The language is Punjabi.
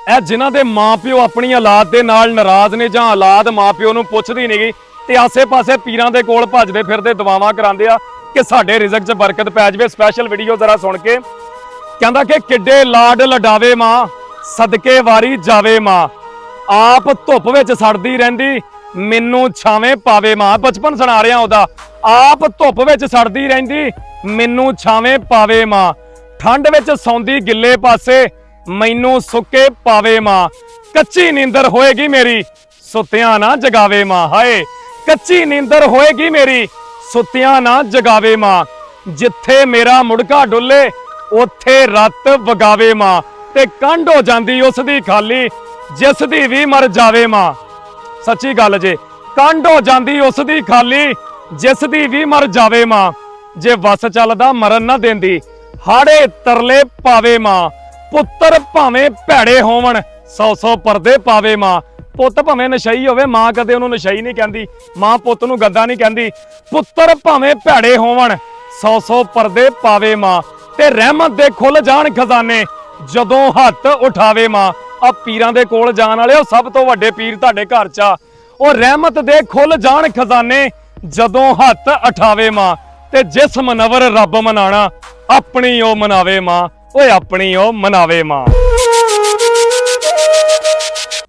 ਇਹ ਜਿਨ੍ਹਾਂ ਦੇ ਮਾਪਿਓ ਆਪਣੀ ਔਲਾਦ ਦੇ ਨਾਲ ਨਾਰਾਜ਼ ਨੇ ਜਾਂ ਔਲਾਦ ਮਾਪਿਓ ਨੂੰ ਪੁੱਛਦੀ ਨਹੀਂਗੀ ਤੇ ਆਸੇ-ਪਾਸੇ ਪੀਰਾਂ ਦੇ ਕੋਲ ਭੱਜਦੇ ਫਿਰਦੇ ਦੁਆਵਾਂ ਕਰਾਉਂਦੇ ਆ ਕਿ ਸਾਡੇ ਰਿਜ਼ਕ 'ਚ ਬਰਕਤ ਪੈ ਜਾਵੇ। ਸਪੈਸ਼ਲ ਵੀਡੀਓ ਜ਼ਰਾ ਸੁਣ ਕੇ ਕਹਿੰਦਾ ਕਿ ਕਿੱਡੇ ਲਾਡ ਲਡਾਵੇ ਮਾਂ, ਸਦਕੇ ਵਾਰੀ ਜਾਵੇ ਮਾਂ, ਆਪ ਧੁੱਪ ਵਿੱਚ ਸੜਦੀ ਰਹਿੰਦੀ ਮੈਨੂੰ ਛਾਵੇਂ ਪਾਵੇ ਮਾਂ। ਬਚਪਨ ਸੁਣਾ ਰਿਹਾ ਉਹਦਾ, ਆਪ ਧੁੱਪ ਵਿੱਚ ਸੜਦੀ ਰਹਿੰਦੀ ਮੈਨੂੰ ਛਾਵੇਂ ਪਾਵੇ ਮਾਂ, ਠੰਡ ਵਿੱਚ ਸੌਂਦੀ ਗਿੱਲੇ ਪਾਸੇ ਮੈਨੂੰ ਸੁੱਕੇ ਪਾਵੇ ਮਾਂ, ਕੱਚੀ ਨੀਂਦਰ ਹੋਏਗੀ ਮੇਰੀ ਸੁੱਤਿਆਂ ਨਾ ਜਗਾਵੇ ਮਾਂ। ਹਾਏ ਕੱਚੀ ਨੀਂਦਰ ਹੋਏਗੀ ਮੇਰੀ ਸੁੱਤਿਆਂ ਨਾ ਜਗਾਵੇ ਮਾਂ, ਜਿੱਥੇ ਮੇਰਾ ਮੁੜਕਾ ਡੁੱਲੇ ਉੱਥੇ ਰੱਤ ਵਗਾਵੇ ਮਾਂ, ਤੇ ਕੰਢ ਹੋ ਜਾਂਦੀ ਉਸ ਦੀ ਖਾਲੀ ਜਿਸ ਦੀ ਵੀ ਮਰ ਜਾਵੇ ਮਾਂ। ਸੱਚੀ ਗੱਲ ਜੇ, ਕੰਢ ਹੋ ਜਾਂਦੀ ਉਸ ਦੀ ਖਾਲੀ ਜਿਸ ਦੀ ਵੀ ਮਰ ਜਾਵੇ ਮਾਂ, ਜੇ ਵਸ ਚੱਲਦਾ ਮਰਨ ਨਾ ਦਿੰਦੀ ਹਾੜੇ ਤਰਲੇ ਪਾਵੇ ਮਾਂ, ਪੁੱਤਰ ਭਾਵੇਂ ਭੈੜੇ ਹੋਵਣ 100 ਪਰਦੇ ਪਾਵੇ ਮਾਂ। ਪੁੱਤ ਭਾਵੇਂ ਨਸ਼ਈ ਹੋਵੇ ਮਾਂ ਕਦੇ ਉਹਨੂੰ ਨਸ਼ਈ ਨਹੀਂ ਕਹਿੰਦੀ, ਮਾਂ ਪੁੱਤ ਨੂੰ ਗੰਦਾ ਨਹੀਂ ਕਹਿੰਦੀ। ਪੁੱਤਰ ਭਾਵੇਂ ਭੈੜੇ ਹੋਵਣ 100 ਪਰਦੇ ਪਾਵੇ ਮਾਂ, ਤੇ ਰਹਿਮਤ ਦੇ ਖੁੱਲ ਜਾਣ ਖਜ਼ਾਨੇ ਜਦੋਂ ਹੱਥ ਉਠਾਵੇ ਮਾਂ। ਆ ਪੀਰਾਂ ਦੇ ਕੋਲ ਜਾਣ ਵਾਲੇ ਉਹ ਸਭ ਤੋਂ ਵੱਡੇ ਪੀਰ ਤੁਹਾਡੇ ਘਰ 'ਚ ਆ, ਉਹ ਰਹਿਮਤ ਦੇ ਖੁੱਲ ਜਾਣ ਖਜ਼ਾਨੇ ਜਦੋਂ ਹੱਥ ਉਠਾਵੇ ਮਾਂ, ਤੇ ਜਿਸ ਮਨਵਰ ਰੱਬ ਮਨਾਣਾ ਆਪਣੀ ਉਹ ਮਨਾਵੇ ਮਾਂ, ਓਏ ਆਪਣੀ ਉਹ ਮਨਾਵੇ ਮਾਂ।